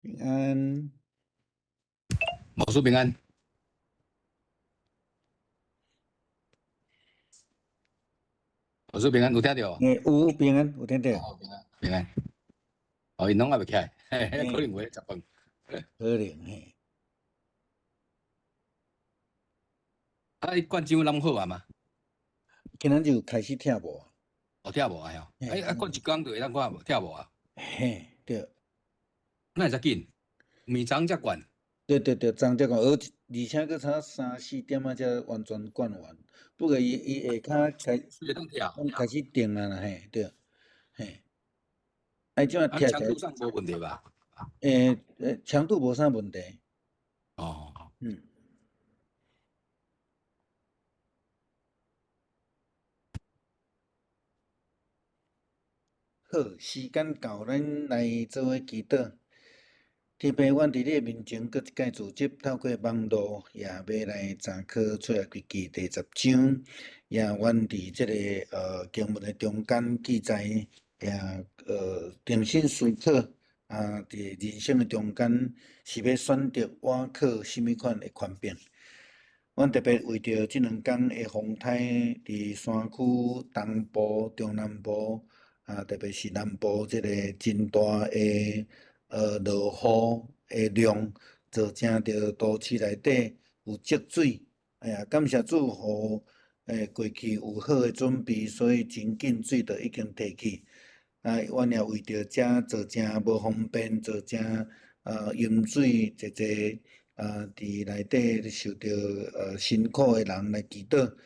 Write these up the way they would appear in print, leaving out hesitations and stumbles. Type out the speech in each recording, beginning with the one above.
平安，无事平安，无事平安，有听到无？有平安，有听到，哦，平安，平安。哦，因拢还未起来，嘿嘿，可能有咧食饭。可能嘿，伊灌酒拢好啊嘛？今仔就开始听无？哦，听无啊吼？嘿，灌一工就会当看无？听无啊？嘿，对，那会遮紧？暝昨才灌。对，昨才讲，而且佫差3、4点啊才完全灌完。不过伊下骹会当听。开始定啊啦，嘿，对，嘿，即马听起来，强度上无问题吧？强度无啥问题，哦，嗯。好，时间到，咱来做伙祈祷。天父，阮伫你的面前，搁一届组织，透过网络，也要来查考出来规矩第10章，也阮伫即个经文的中间记载，也定心思考伫人生的中间是要选择我靠什么款的权柄。阮特别为着即2天的风台伫山区东部、中南部特别是南部即个真大的落雨的量，造成着都市内底有积水。哎呀，感谢主，互过去有好的准备，所以真紧水就已经提起。阮也为着遮做成无方便，做成饮水坐坐伫内底受着辛苦的人来祈祷，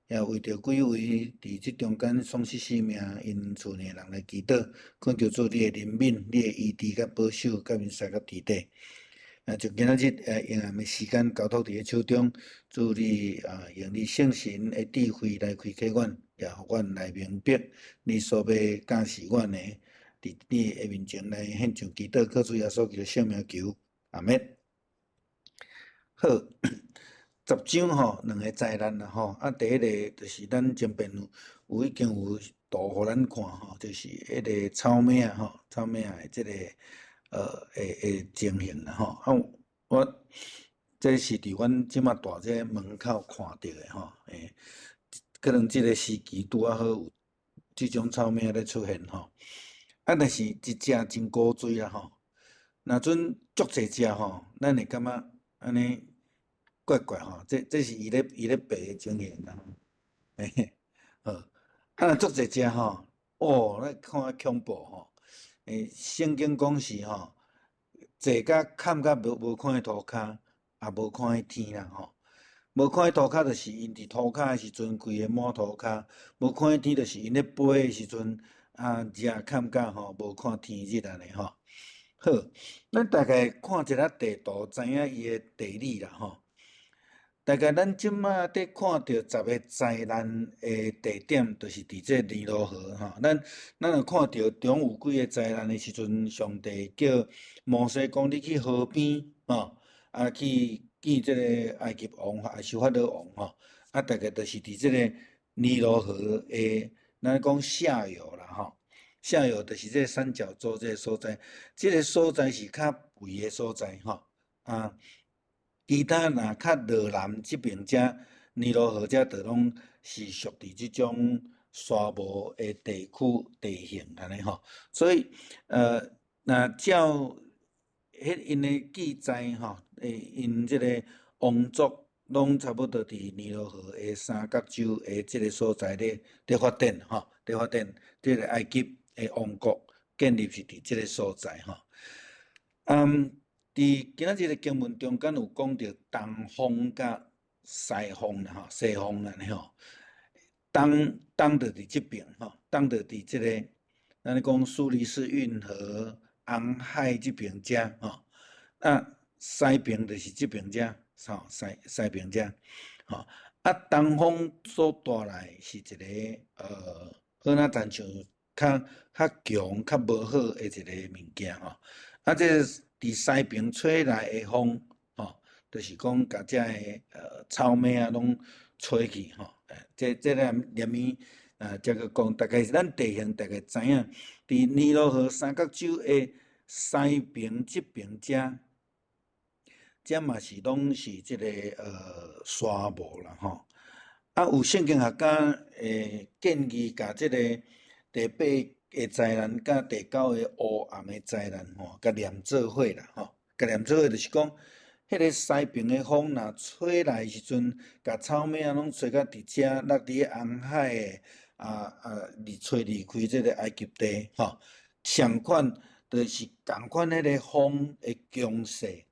也为着几位伫即中间丧失生命因厝内人来祈祷，恳求主你的怜悯、你的医治甲保守，甲因使甲伫底。就今仔日用暗的时间交托伫你手中，祝你用你圣神的智慧来开启阮，也互阮来明白你所要教示阮的，伫你的面前来献上祈祷，靠主耶稣基督圣名求，阿免。好，10章2个灾难啦第一个就是咱前边已经有图互咱看就是迄个草蜢草蜢的即个情形啦我这是伫阮即马大这门口看到的可能即个时期拄好有即种草蜢咧出现但是一只真古锥啦若准足侪只咱会感觉安尼怪怪这是伊咧爬的情形啦嘿嘿，若足侪只咱看啊恐怖圣经讲是坐甲砍甲无看见涂骹，也无看见天啦无看见涂骹，就是因伫涂骹的时阵，规个满涂骹；无看见天，就是因咧飞的时阵，热砍甲无看天日安尼好，咱大概看一下地图，知影伊的地理啦大概咱即马伫看到10个灾难的地点，就是伫这尼罗河咱若看到中有几个灾难的时阵，上帝叫摩西讲你去河边去见即个埃及王埃及法老王大概就是伫即个尼罗河的，咱讲下游啦下游就是这三角洲这个所在，这个所在是较肥的所在其他若较落南即边遮尼罗河遮，就拢是属伫即种沙漠的地区地形安尼所以若照因的记载因即个王族拢差不多伫尼罗河的三角洲的即个所在咧发展咧发展，即个埃及的王国建立是伫即个所在伫今仔日的经文中间有讲到东方甲西方啦西方安尼东就伫即边东就伫即个咱讲苏黎世运河、红海即边遮西边就是即边遮西边遮东方所带来是一个好若亲像较强、较无好的一个物件这伫西边吹来的风就是讲甲遮的草蜢拢吹去这念伊则个讲，大概是咱地形大概知影，伫尼罗河三角洲的西边即边遮嘛是拢是即个沙漠啦吼。啊，有圣经学家建议甲即个第八个灾难甲第九个乌暗的灾难吼，甲连做伙啦吼，甲连做伙就是讲，迄个西边的风若吹来时阵，甲草莓啊拢吹甲伫遮，落伫红海的吹离开即个埃及地吼，相款就是共款迄个风的强势。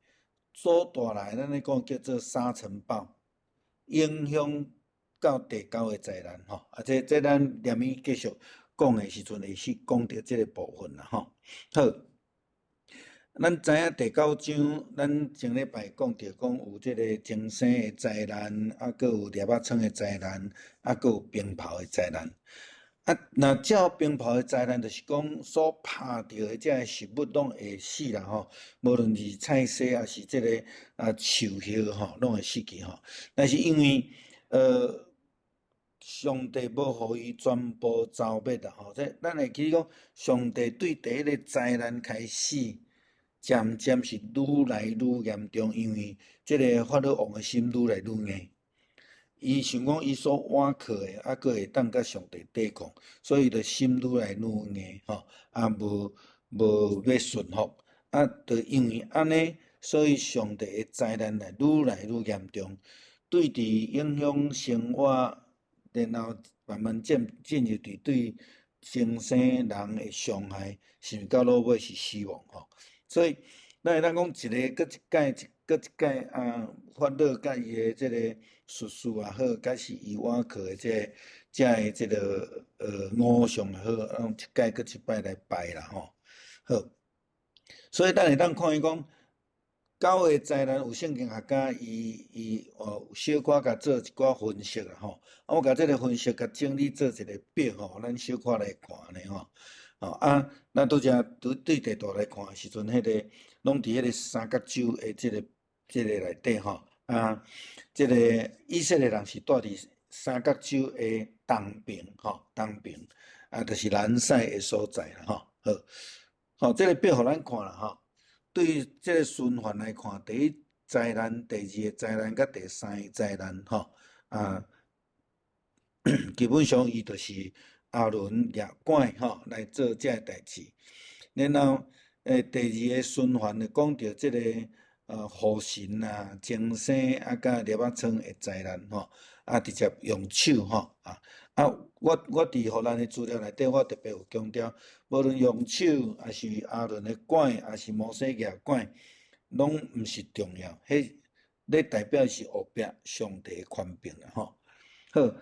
做大来，咱咧讲叫做沙尘暴，影响到第九个灾难吼。这咱连伊继续讲的时阵会去讲到这个部分啦吼。好，咱知影第九章，咱前礼拜讲到讲有这个精生的灾难，啊，佮有猎仔床的灾难，啊，佮有冰雹的灾难。啊，若照冰雹的灾难，就是讲所拍到的遮食物拢会死啦吼，无论是菜苋还是即个树叶吼，拢会死去吼。但是因为上帝要互伊全部消灭啦吼，这咱会记讲，上帝对第一个灾难开始，渐渐是愈来愈严重，因为即个法老王的心愈来愈硬。伊想讲，伊所倚靠的，还佫会当甲上帝对抗，所以就心愈来愈硬吼，无要顺服，就因为安尼，所以上帝的灾难愈来愈严重，对伫影响生活，然后慢慢进入伫对生人的伤害，甚至到落尾是死亡吼。所以咱会当讲一个搁一届，搁一届法老甲伊的即个术士也好，甲是伊倚靠的遮的即个偶像也好，一届搁一摆来拜啦吼。好，所以咱会当看伊讲，九个灾难有圣经学家伊有小可甲做一寡分析啦吼。我甲即个分析甲整理做一个表吼，咱小可来看安尼吼。咱拄则对地图来看时阵，迄个拢伫迄个三角洲的即个内底吼。即个以色列人是住伫三角洲的东边吼，东边就是南西的所在啦吼。好，即个表互咱看啦吼。对即个循环来看，第一灾难、第二个灾难、甲第三个灾难吼。基本上伊就是亚伦也管吼来做遮个代志。然后第二个循环就讲到即个雨神啊、精生甲猎仔床的灾难吼，直接用手吼我伫互咱的资料内底，我特别有强调，无论用手，还是亚伦的管，还是摩西亚管，拢毋是重要，迄咧代表是后壁上帝的权柄啦吼。好，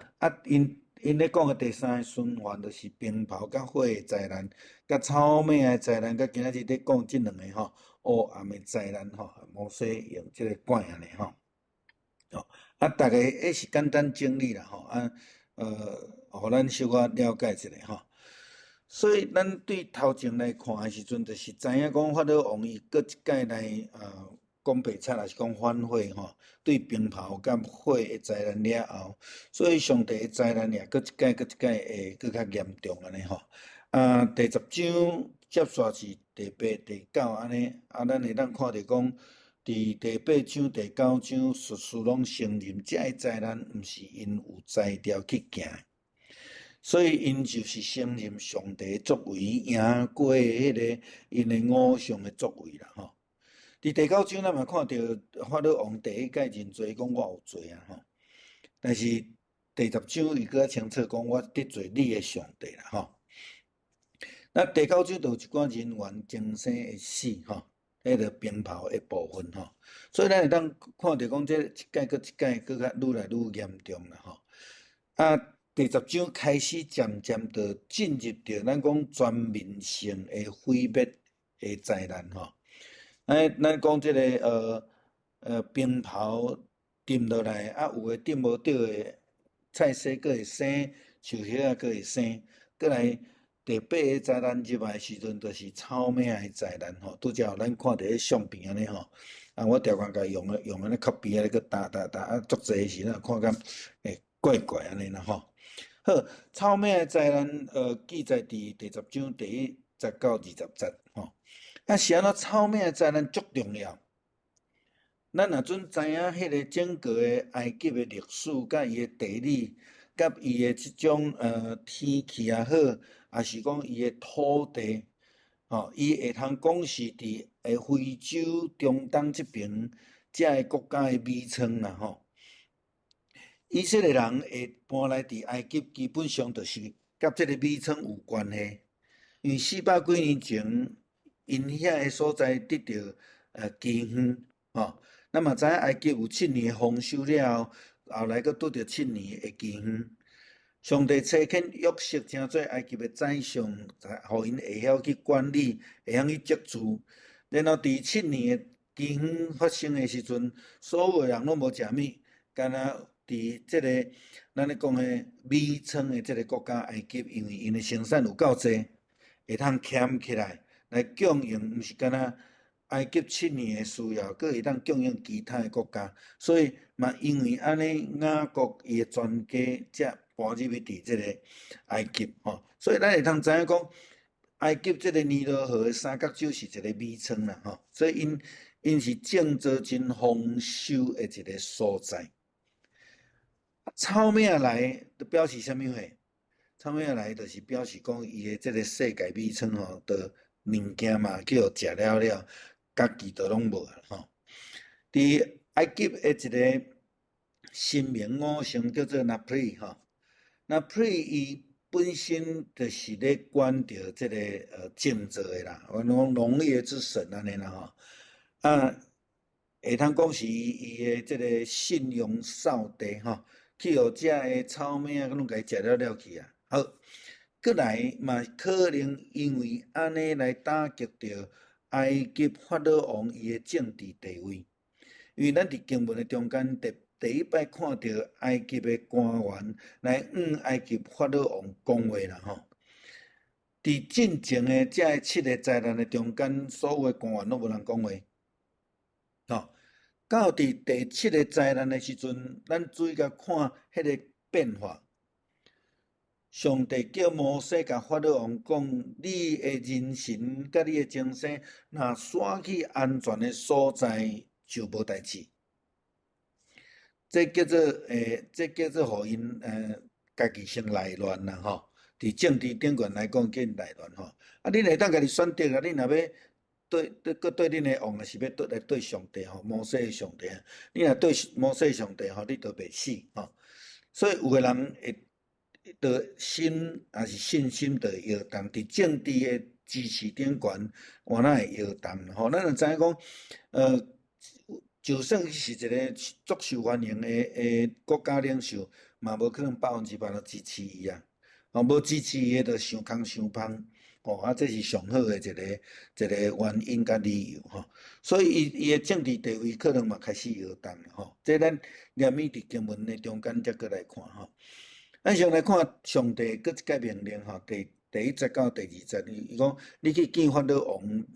因咧讲的第三个循环，就是冰雹甲火的灾难，甲草莓的灾难，甲今仔日咧讲即两个吼，黑暗的灾难吼，摩西用即个管安尼吼。大概迄是简单整理啦吼，互咱小可了解一下吼。所以咱对头前来看的时阵，就是知影讲法老王伊搁一届来讲白贼，也是讲反悔吼，对冰雹甲火的灾难了后，所以上帝的灾难也搁一届会搁较严重安尼吼。第10章接续是第8、第9安尼，咱会当看着讲，伫第8章、第9章，术士拢承认遮个灾难毋是因有才调去行，所以因就是承认上帝的作为赢过迄个因的偶像的作为啦吼。伫第9章，咱嘛看到法老王第一届认罪，讲我有罪啊吼。但是第10章伊搁较清楚讲，我得罪你的上帝啦吼。那第9章就有一寡人员精生会死吼，迄个冰雹的部分吼。所以咱会当看到讲，这一届搁一届搁较愈来愈严重啦吼。第10章开始渐渐就进入到咱讲全面性的毁灭的灾难吼。咱讲即个冰雹沉落来，有诶沉无着诶菜苋佫会生，树叶佫会生，佫来第8个灾难入来时阵，就是草莓的灾难吼。拄则咱看到迄相片安尼吼，我条款甲用安尼 copy 佫打，足济时咱看甲怪怪安尼啦吼。好，草莓的灾难记载伫第10章第19、20节吼。啊，是安怎草命的灾难足重要。咱若准知影迄个整个的埃及的历史，甲伊的地理，甲伊的即种天气也好，也是讲伊的土地，伊会通讲是伫非洲中东即边遮个国家的米仓啦吼。以色列人会搬来伫埃及，基本上就是甲即个米仓有关系，因为400几年前，因遐个所在得到饥荒，咱嘛知影埃及有7年的丰收了后，后来佫拄着7年的饥荒。上帝差遣约瑟，称做埃及的宰相，互因会晓去管理，会晓去接住。然后伫7年的饥荒发生的时阵，所有的人拢无食物，干若伫即个咱咧讲的米仓的即个国家埃及，因为因的生产有够济，会通俭起来供应，毋是干若埃及7年的需要，佫会当供应其他的国家，所以嘛因为安尼，雅各伊的全家才搬入去伫即个埃及所以咱会通知影讲，埃及即个尼罗河的三角洲是一个米仓啦所以因是种植真丰收的一个所在。草命来就表示啥物货？草命来就是表示讲伊的即个世界米仓就物件嘛去互食了，家己就拢无啊伫埃及的一个神明偶像叫做纳普里纳普里伊本身就是咧管着即个种植的啦，农业之神安尼啦会通讲是伊的即个信用扫地去互遮的草命拢甲伊食了去啊。好，过来嘛可能因为安尼来打击着埃及法老王伊的政治地位，因为咱伫经文的中间第一摆看到埃及的官员来埃及法老王讲话啦伫进前的遮个7个灾难的中间，所有的官员拢无人讲话到伫第7个灾难的时阵，咱注意甲看迄个变化。上帝叫摩西甲法老王讲：你的人神甲你的精神，若徙去安全的所在，就无代志。这叫做互因家己先内乱啦伫政治顶悬来讲，叫内乱恁会当家己选择啊，恁若要对恁的王，是要来对上帝摩西的上帝你若对摩西上帝你就袂死所以有的人会心也是信心就会摇动，伫政治的支持顶悬，换哪会摇动咱就知影讲就算是一个足受欢迎的国家领袖，嘛无可能100%都支持伊啊无支持伊的就伤空伤芳这是上好的一个原因甲理由所以伊的政治地位可能嘛开始摇动这咱念伊伫经文的中间才过来看咱先来看上帝搁一个命令第1节到第2节，伊讲你去见法老王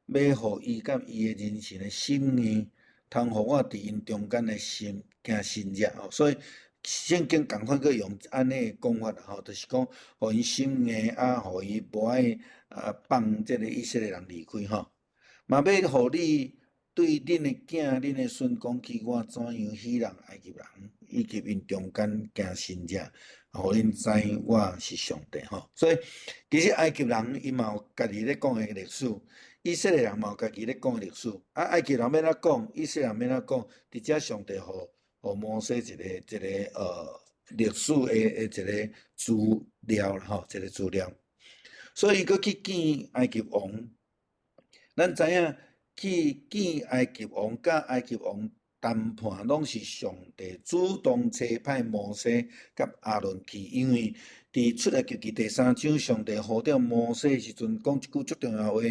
要互伊甲伊的人神的心意，通互我伫因中间的心行心热所以圣经共款佫用安尼的讲法啦就是讲互因心硬互伊无爱放即个以色列人离开嘛要互你对恁的囝、恁的孙讲起我怎样喜人埃及人，以及因中间行心热，互因知我是上帝所以其实埃及人伊嘛有家己咧讲的历史，以色列人嘛有家己咧讲的历史埃及人要哪讲，以色列人要哪讲，伫遮上帝互摩西一个历史的一个资料啦一个资料，所以伊佫去见埃及王，咱知影去见埃及王，甲埃及王谈判，拢是上帝主动差派摩西甲亚伦去，因为伫出埃及记第3章，上帝呼召摩西的时阵，讲一句足重要话。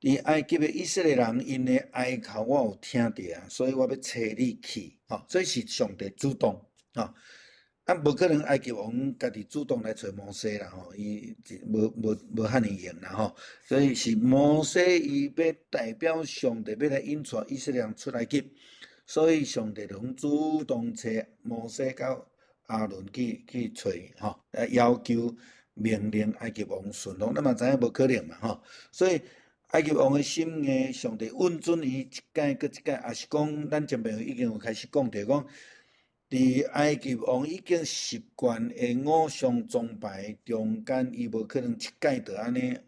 伫埃及的以色列人，因的哀哭我有听着所以我要找你去这是上帝主动无可能埃及王家己主动来找摩西啦伊无遐尼用啦所以是摩西伊要代表上帝要来引带以色列人出埃及，所以上帝就主动找摩西甲亚伦去找要求命令埃及王顺从，咱嘛知影无可能嘛所以埃及王的心硬，上帝允准伊一届搁一届，也是讲咱前面已经有开始讲着讲，伫埃及王已经习惯的偶像崇拜中间，伊无可能一届就安尼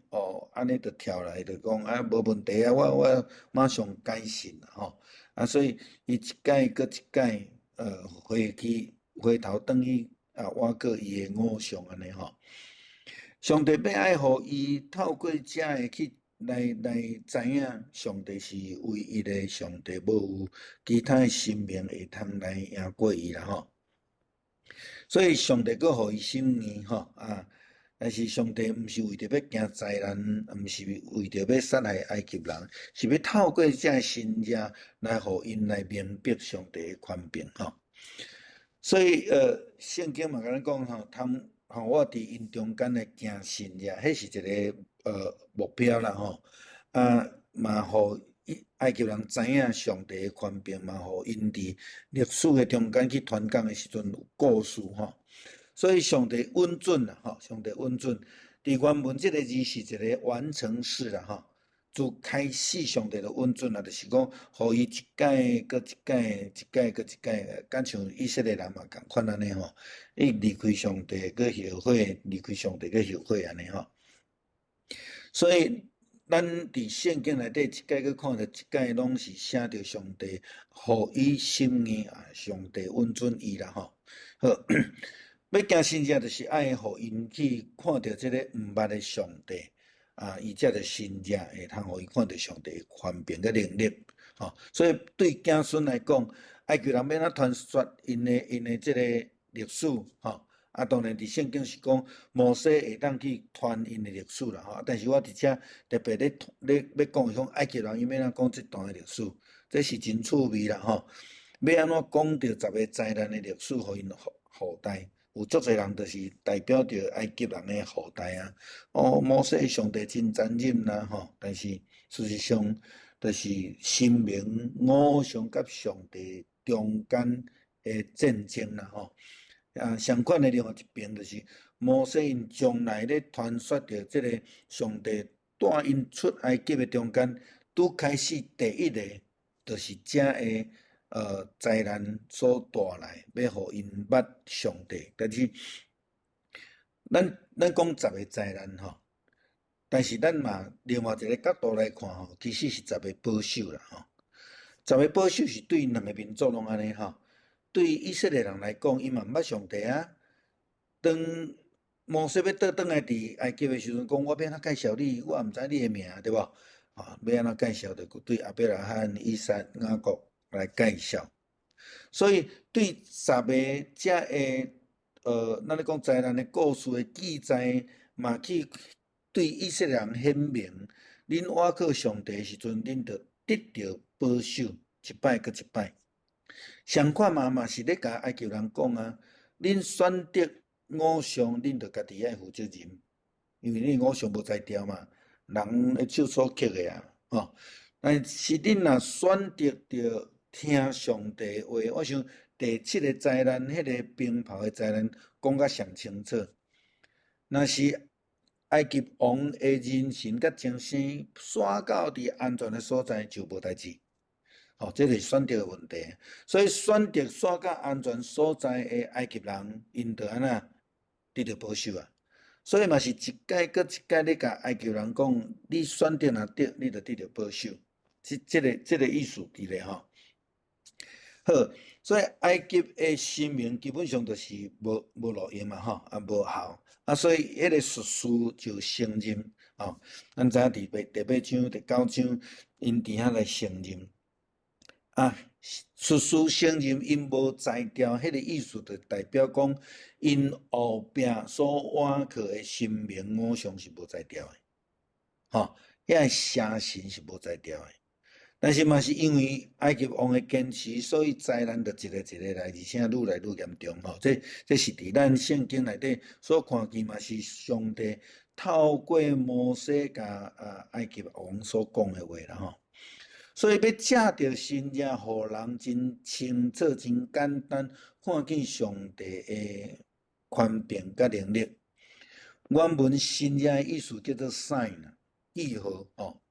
安尼就跳来就讲无问题啊，我马上改信啦吼。所以伊一届搁一届，回头转去挖过伊的偶像安尼吼。上帝要爱互伊透过遮个去来知影，上帝是唯一的上帝，无有其他的神明会通来赢过伊啦吼。所以上帝阁互伊心硬吼但是上帝毋是为着要惊灾难，毋是为着要杀害埃及人，是要透过遮神者来互因来明白上帝的宽宏吼。所以圣经嘛甲咱讲我伫因中间来行神者，迄是一个目标啦吼。嘛互埃及人知影上帝的宽宏，嘛互因伫历史的中间去传讲的时阵有故事吼。所以上帝允准啦吼，上帝允准。伫原文即个字是一个完成式啦吼。自开始上帝就允准啦，就是讲，互伊一届搁一届，一届搁一届，敢像以色列人嘛共款安尼吼。伊离开上帝搁后悔，离开上帝搁后悔安尼吼。所以咱伫圣经内底一届搁看到一届，拢是写着上帝互伊心意上帝允准伊啦吼。好，要行神者，就是爱互因去看到即个毋捌的上帝。伊才着神者会通互伊看到上帝宽宏个能力吼。所以对子孙来讲，埃及人要哪传说因的即个历史吼。当然伫圣经是讲摩西会当去传因的历史啦吼。但是我伫遮特别咧要讲讲埃及人伊要哪讲即段的历史，这是真趣味啦吼。要安怎讲着10个灾难的历史互因后代？有足侪人就是代表着埃及人的后代啊。摩西上帝真残忍啦吼，但是事实上，就是神明偶像甲上帝中间的战争啦吼。相反的另外一边就是摩西因将来咧传说着即个上帝带因出埃及的中间，拄开始第一个就是遮个。灾难所带来，要互因捌上帝。但是，咱讲10个灾难吼，但是咱嘛另外一个角度来看吼，其实是10个保守啦吼。10个保守是对两个民族拢安尼吼。对以色列人来讲，伊嘛毋捌上帝啊。当摩西要倒转来伫埃及的时阵，讲我要安怎介绍你，我也毋知你的名，对无？要安怎介绍？着对亚伯拉罕、以撒、雅各。来介绍，所以对10个遮个咱咧讲灾难的故事的记载，嘛去对以色列人显明，恁倚靠上帝的时阵，恁着得到保守，一摆搁一摆。相反嘛是咧甲埃及人讲啊，恁选择偶像，恁着家己爱负责任，因为恁偶像无才调嘛，人的手所刻的啊，吼。但是恁若选择着。听上帝话，我想第7个灾难，迄个冰雹的灾难讲甲上清楚。若是埃及王的人神甲精神煞到伫安全的所在，就无代志。这是选择的问题。所以选择煞到安全所在的埃及人，因着安怎得到保守啊。所以嘛是一届搁一届咧，甲埃及人讲，你选择若得，你着得到保守。这个意思伫咧吼。好，所以埃及的神明基本上就是无路用嘛吼，无效所以迄个术士就承认咱知影第8章、第9章，因伫遐来承认术士承认因无才调，迄个意思就代表讲因后壁所倚靠的神明偶像是无才调的，遐个邪神是无才调的。但是嘛是因为埃及王的坚持，所以灾难就一个一个来，而且愈来愈严重吼。这是伫咱圣经内底所看见嘛，是上帝透过摩西甲埃及王所讲的话啦吼。所以要借着神者，互人真清楚、真简单看见上帝的宽宏甲能力。原文神者的意思叫做 sign 记号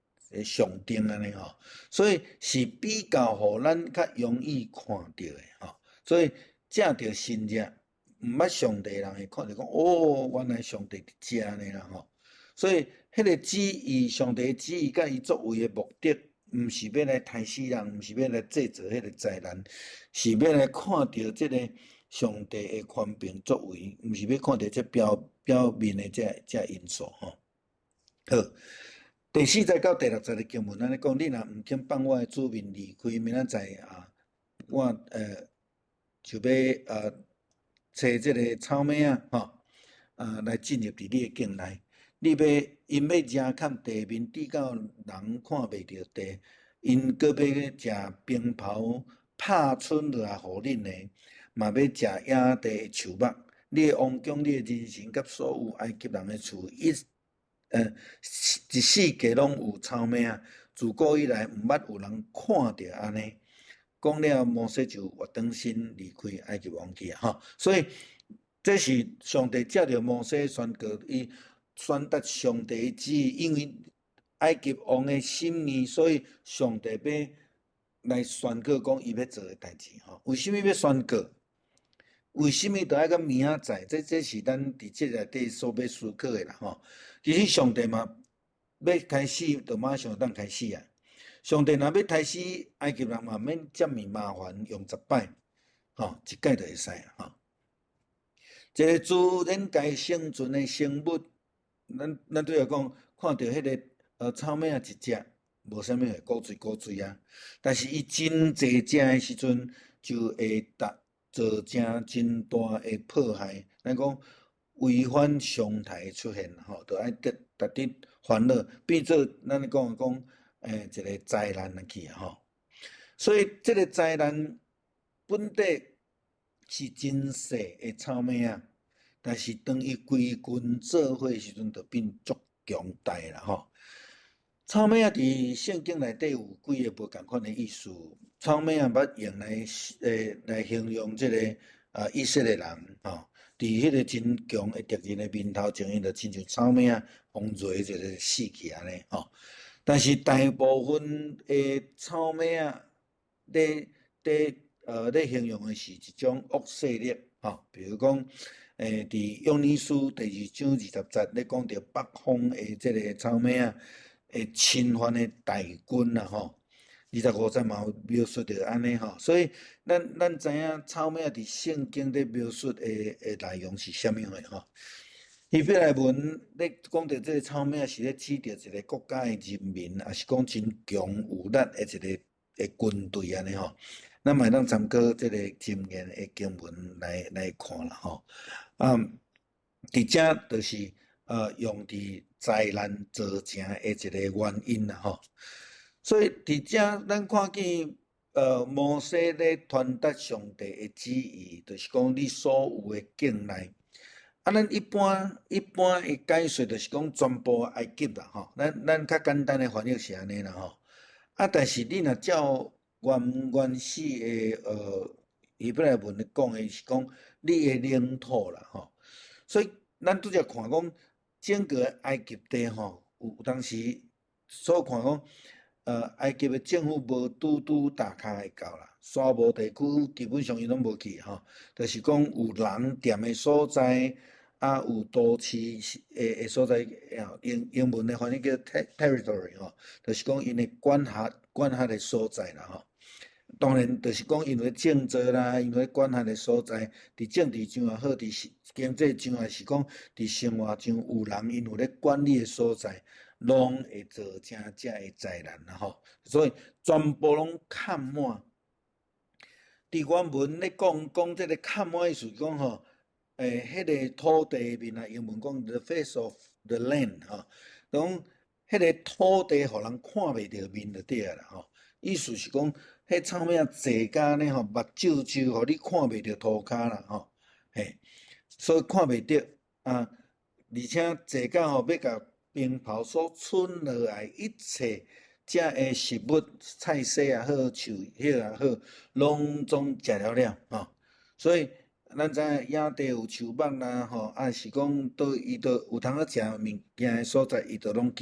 象征安尼吼，所以是比较互咱较容易看到的吼。所以正着信仰，毋捌上帝的人会看到讲，哦，原来上帝伫遮呢啦吼。所以迄个旨意，上帝的旨意甲伊作为的目的，毋是要来杀死人，毋是要来制造迄个灾难，是要来看到即个上帝的宽平作为，毋是要看到这表面的这因素吼。好，第40到第60的经文，安尼讲，你若毋肯放我的子民离开，明仔载我就要找即个草蜢仔吼来进入伫你的境内。你要因要惹砍地面，滴到人看袂着地，因搁要食冰雹拍春落来互恁的，嘛要食野地的树木。你的王宫、你的人臣，甲所有埃及人的厝，一世界拢有草蜢仔。自古以来，毋捌有人看着安尼。讲了，摩西就活转身离开埃及王去吼。所以这是上帝借着摩西宣告，伊宣达上帝的旨意，因为埃及王的心意，所以上帝要来宣告讲伊要做的代志吼。为什么要宣告？为什么着爱到明仔载？这是咱伫即内底所要思考的啦吼。其实上帝嘛要开始，着马上当开始啊。上帝若要杀死埃及人嘛，免遮尔麻烦，用10摆吼，一摆就会使啊吼。一个自然界生存的生物，咱对来讲，看到迄个草蜢仔一只，无啥物会鼓水啊。但是伊真济只的时阵，就会造成真大的迫害。咱讲违反常态出现吼，着爱值得烦恼，变做咱讲一个灾难去啊吼。所以这个灾难本地是真细的草蜢仔，但是当伊规群做伙时阵，就变足强大啦吼。草蜢仔伫圣经内底有几个无共款的意思。草蜢仔捌用来形容即个以色列人吼，伫迄个真强的敌人的面头前，因就亲像草蜢仔风热就是死去安尼吼。但是大部分的草蜢仔咧形容的是一种恶势力吼，比如讲伫约珥书第2章20节咧讲到北方的即个草蜢仔会侵犯的大军啦吼，25节嘛有描述着安尼吼，所以咱知影草蜢仔伫圣经咧描述的内容是啥物货吼？希伯来文咧讲到即个草蜢仔是咧指着一个国家的人民，也是讲真强有力的一个军队安尼吼。咱嘛当参考即个箴言的经文来看啦吼。伫遮就是用伫灾难造成的一个原因啦吼。所以伫遮咱看见摩西咧传达上帝的旨意，就是讲你所有的境内。咱一般的解说就是讲全部埃及啦吼。咱较简单的翻译是安尼啦吼。但是你若照原始的希伯来文咧讲的是讲你的领土啦吼。所以咱拄则看讲整个埃及地吼，有当时所看讲埃及的政府无拄大骹会到啦，沙漠地区基本上伊拢无去吼，就是讲有人住的所在，有都市的所在，英文的翻译叫 territory 吼，就是讲因的管辖的所在啦吼。当然，就是讲因为政治啦，因为管辖的所在，伫政治上也好，伫经济上也是讲伫生活上有人因为咧管理的所在，拢会造成遮的灾难啦吼。所以全部拢砍满。伫原文咧讲即个砍满意思讲吼，迄个土地面啊，英文讲 the face of the land 吼，讲迄个土地互人看袂着面就对啦吼。意思是讲，迄草蜢仔坐甲呢吼，目睭互你看袂着涂骹啦吼，嘿，所以看袂着而且坐甲吼要甲冰雹所剩落来一切遮的食物、菜色也好、树叶也好，拢总食了吼。所以咱知影野地有树木啦吼，是讲伊都有通好食物件的所在，伊都拢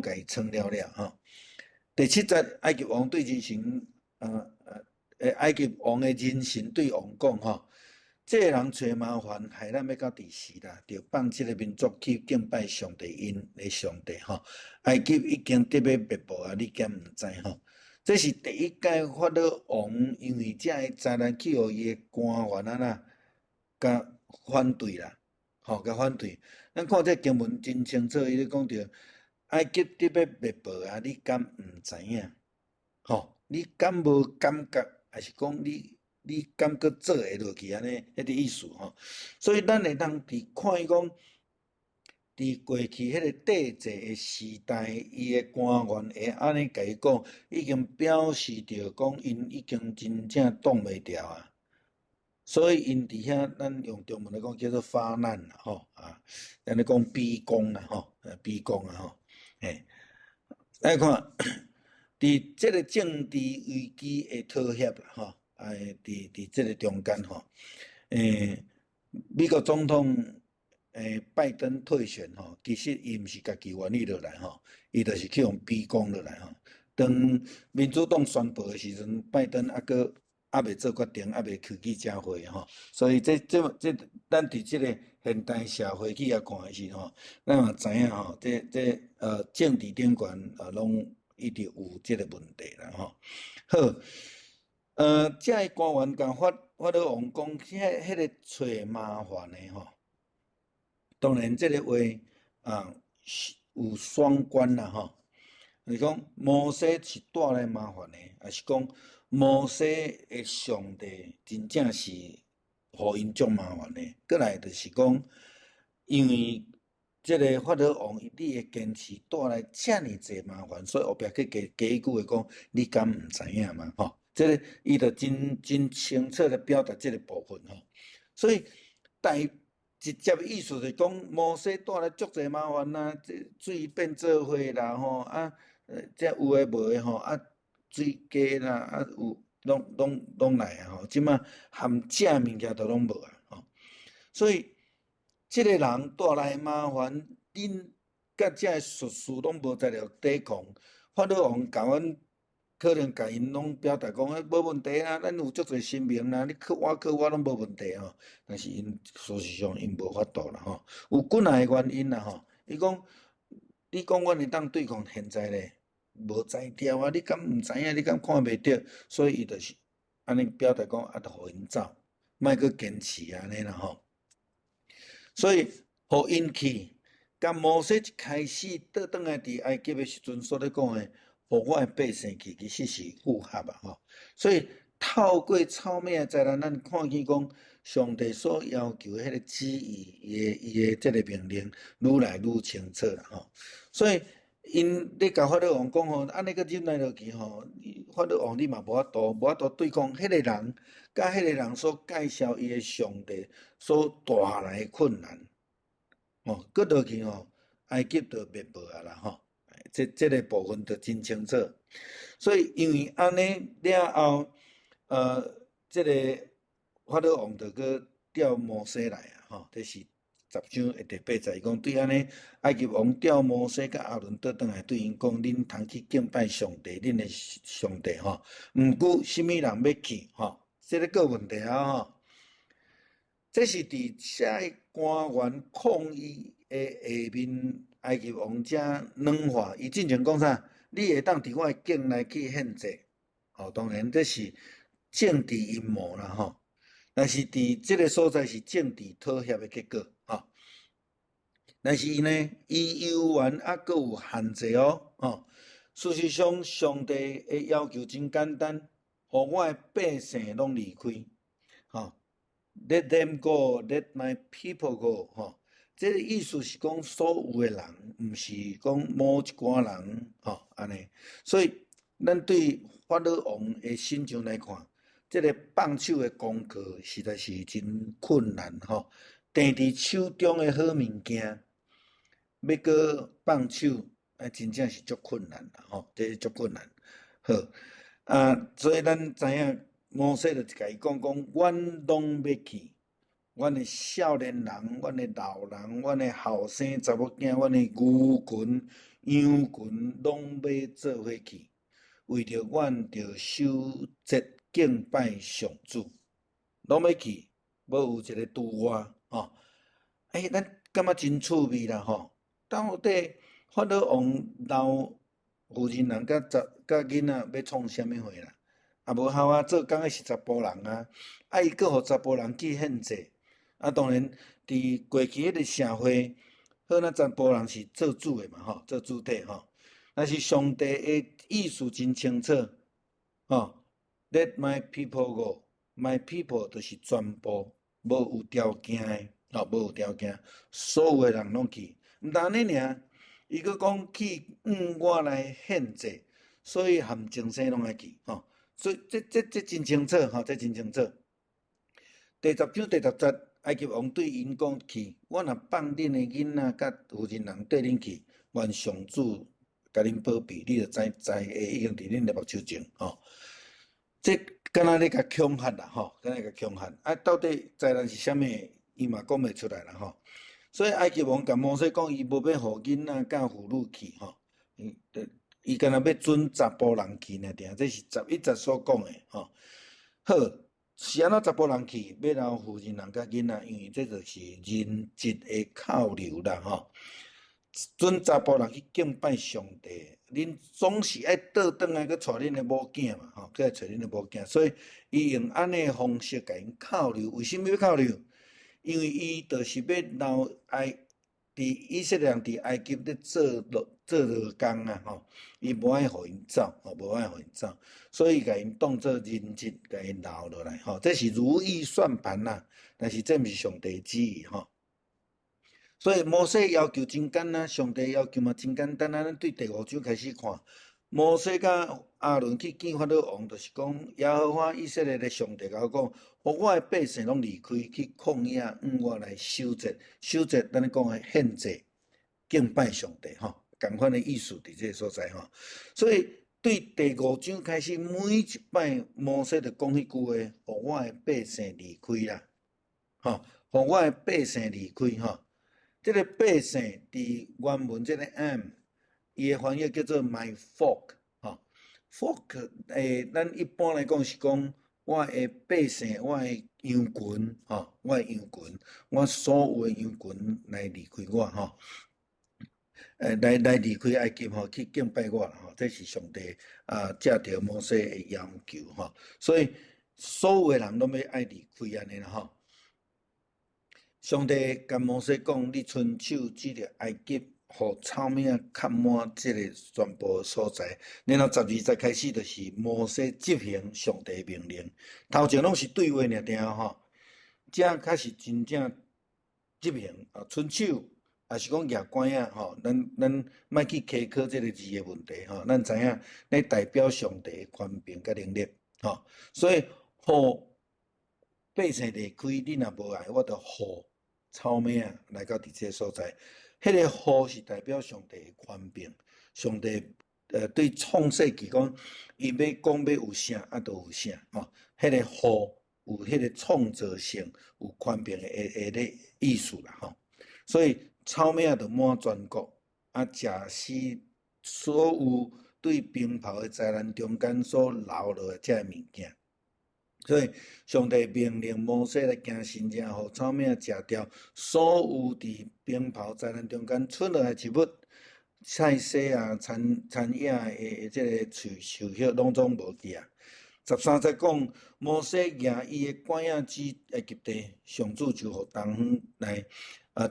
甲伊藏了吼。第七节，埃及王对人神，埃及王的人神对王讲吼，这个人找麻烦，害咱要到第时啦，就放这个民族去敬拜上帝因的上帝吼。埃及已经得要灭亡啊，你敢毋知吼？这是第一届法老王因为这个灾难去互伊的官员啊呐，甲反对啦，吼，甲反对。咱看这经文真清楚，伊咧讲着埃及得要灭亡啊，你敢毋知影？吼，你敢无感觉，还是讲你感觉做会落去安尼，迄个意思吼。所以咱会当伫看伊讲，伫过去迄个帝制的时代，伊的官员会安尼甲伊讲，已经表示着讲因已经真正挡袂牢啊。所以因伫遐，咱用中文来讲叫做发难啦，吼啊，咱咧讲逼宫啦，吼，逼宫啊，吼，嘿，来看。伫即个政治危机的妥协啦，吼，伫即个中间吼，美国总统拜登退选吼，其实伊毋是家己愿意落来吼，伊就是去用逼宫落来吼。当民主党宣布的时阵，拜登还未做决定，还未去记者会吼，所以咱伫即个现代社会去遐看的时吼，咱嘛知影吼，政治顶悬拢。一直有即个问题啦，吼。好，这个官员甲法老王讲，迄个找麻烦的吼。当然，即个话有双关啦，吼。就是讲摩西是带来麻烦的，还是讲摩西的上帝真正是互因足麻烦的？过来就是讲，因为。即个法老王，你会坚持带来遮尔济麻烦，所以后壁去加一句话讲，你敢毋知影嘛？吼，即个伊就真清楚咧表达即个部分吼。所以直接意思就是讲，摩西带来足济麻烦啦，水变做火啦，吼这有诶无诶吼，水加啦，有拢来啊吼，即马含食物件都拢无啊吼，所以。即个人带来麻烦，恁甲遮个术士拢无在了抵抗。法老王甲阮可能甲因拢表达讲，无问题啊，咱有足侪神明啦，你去我拢无问题吼。但是因事实上因无法度啦吼，有几项个原因啦吼。伊讲，你讲阮会当对抗现在咧，无才调啊，你敢毋知影？你敢看袂着？所以伊就是安尼表达讲，就互因走，莫阁坚持安尼啦吼。所以，互因去，甲摩西一开始倒转来伫埃及的时阵所咧讲的，互我的百姓去，其实是符合啊吼。所以透过草命的灾难，咱看见讲上帝所要求的迄个旨意，伊的即个命令愈来愈清楚啦吼。所以因咧甲法老王讲吼，安尼个忍耐落去吼，法老王你嘛无法度对抗迄个人。甲迄个人所介绍伊的上帝所带来的困难，搁落去吼，埃及就灭亡啊啦吼，这个部分就真清楚。所以因为安尼了后，这个法老王就搁调摩西来啊吼，这是10章的第8节，伊讲对安尼，埃及王调摩西甲亚伦倒转来对因讲，恁通去敬拜上帝，恁的上帝吼，毋过什么人要去吼？这个个问题啊吼，这是伫遮个官员抗议的下面，埃及王遮软化，伊进前讲啥？你会当伫我的境内去献祭，吼，当然这是政治阴谋啦吼，但是伫即个所在是政治妥协的结果吼。但是呢，伊犹原还阁有限制哦，吼。事实上，上帝的要求真简单，互我的百姓拢离开。吼 ，Let them go, let my people go。吼，这个意思是讲所有的人，毋是讲某一寡人。吼，安尼。所以，咱对法老王的心情来看，这个放手的功课实在是真困难。吼，摕伫手中的好物件，要搁放手，真正是足困难啦。吼，这是足困难。好，所以咱知影。摩西就甲伊讲，阮拢要去，阮的少年人、阮的老人、阮的后生查某囝、阮的牛群、羊群，拢要做伙去。为着阮着守节敬拜上主，拢要去，要有一个拄我吼。咱感觉真趣味啦吼。到底法老王闹妇人人甲囡仔要创啥物货啦？啊无效啊，做工诶是查甫人啊，伊阁互查甫人去献祭。当然，伫过去迄个社会，好咱查甫人是做主诶嘛吼，做主体吼。但是上帝诶意思真清楚吼 ，Let my people go， my people 就是全部无有条件诶，无有条件，所有诶人拢去。毋但安尼尔，伊阁讲去我来献祭，所以含众生拢爱去吼。所以这真清楚吼，这真清楚。第10章第10节，埃及王对因讲去，我若放恁诶囡仔甲妇人人缀恁去，愿上主甲恁保庇，你着知灾会已经伫恁诶目睭前吼。这敢若咧甲恐吓啦吼，敢若甲恐吓。到底灾难是啥物？伊嘛讲袂出来啦吼。所以埃及王甲摩西讲，伊无要互囡仔甲妇女去吼，伊敢若要准查甫人去尔定，这是11节所讲诶吼。好，是安怎查甫人去，要留妇人人甲囡仔，因为这就是人质诶扣留啦吼。准查甫人去敬拜上帝，恁总是爱倒转来去带恁诶某囝嘛吼，去来找恁诶某囝，所以伊用安尼诶方式甲因扣留。为什么要扣留？因为伊就是要留伫以色列人伫埃及咧做劳工啊吼，伊无爱互因走，无爱互因走，所以甲因当作人质，甲因留落来吼，这是如意算盘啦，但是这毋是上帝旨意吼。所以摩西要求真简单，上帝要求嘛真简单啊！咱对第5章开始看，摩西甲亚伦去见法老王，就是讲耶和华以色列的上帝甲我讲，互我的百姓拢离开去旷野，我来守节。守节，咱咧讲的献祭、敬拜上帝吼，共款的意思伫这个所在吼。所以对第5章开始，每一摆摩西就讲迄句话，互我的百姓离开啦，吼，互我的百姓离开吼。这个百姓伫原文这个 M， 伊的翻译叫做 my folk 吼 folk 咱一般来讲是讲我的百姓，我的羊群吼，我的羊群，我所有的羊群来离开我吼，来离开埃及吼，去敬拜我吼，这是上帝借着摩西的要求吼，所以所有的人拢要爱离开安尼啦吼。上帝甲摩西讲：“你伸手指着埃及，互草命盖满这个全部所在。”然后12节开始就是摩西执行上帝命令。头前拢是对话尔定吼，这开始真正执行伸手，也是讲举拐啊吼。咱莫去苛刻这个字的问题吼，咱知影咧代表上帝的权柄甲能力吼。所以互百姓离开，你若无爱，我就互草命来到伫这所在，迄个互是代表上帝的权柄。上帝对创世纪讲，伊要讲要有啥，就有啥吼。迄个互有迄个创造性、有权柄的个意思啦吼。所以草命就满全国，食死所有对冰雹的灾难中间所留落的遮物件。所以上帝命令摩西来行神迹，互草命食掉所有伫冰雹灾难中间出落来植物、菜色啊、残野的这个树叶，拢总无去啊。13节讲，摩西举伊的拐仔指埃及地，上主就互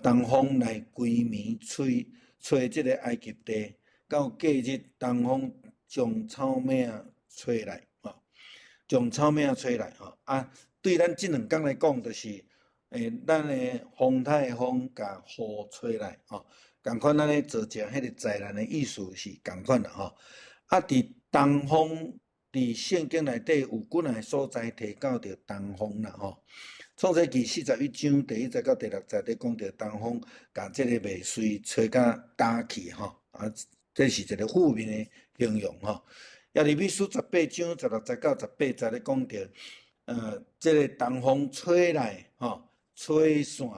东风来规暝吹这个埃及地，到隔日东风将草命吹来。将草命吹来吼，对咱即2天来讲，就是咱的风台的风甲雨吹来吼，共款咱咧造成迄个灾难的意思是共款啦吼。伫东风伫圣经内底有几个所在提到着东风啦吼。创世纪41章第1节到第6节咧讲着东风，甲即个未遂吹甲打去吼，这是一个负面的形容吼。耶利米书18章16节到18节咧讲着，这个东风吹来吼，吹线，